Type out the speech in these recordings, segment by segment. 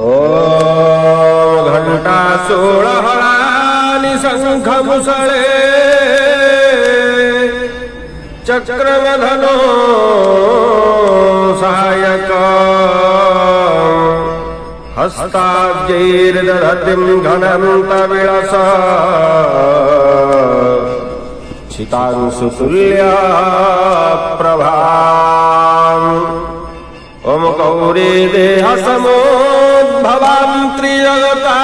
ओम घंटा सोळहळानि शंख मुसळे चक्रवधनो सहायक हस्ताब्जैर्दधतिं घनन्तविलस चितांशुतुल्या प्रभाम् ओम गौरी देह समोद्भवां त्रिजगता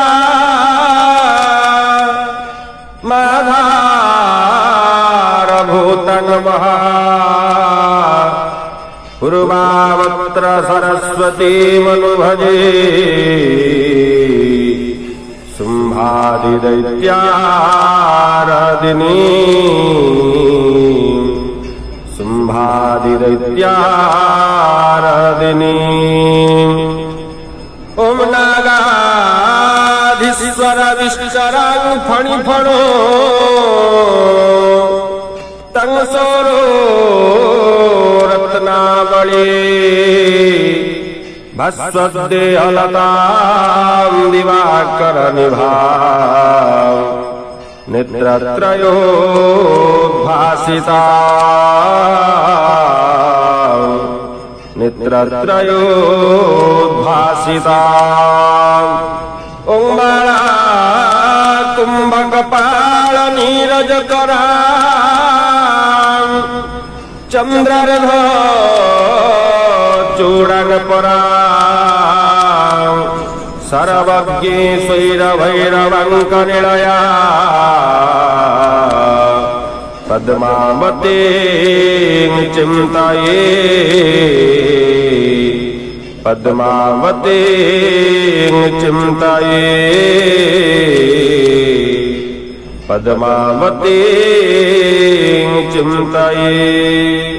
माधारभूतं महा पूर्वावत्र सरस्वतीमनुभजे शुम्भादिदैत्याराधिनी शुम्भादिदैत्याराधिनी ओम नागाधीश्वर विश्वरां फणिफणो तं सोरो रत्नावली भस्वदेहलतां दिवाकर निभां नेत्रत्रयोद्भासिता नेत्रत्रयोद्भासिता ओं माला कुंभकपाल नीरजकरा चंद्रार्ध चूड़ानपरा सर्वज्ञे स्वैरभैरवङ्कनिलया पद्मावतीं चिन्तये पद्मावतीं चिन्तये पद्मावतीं चिन्तये।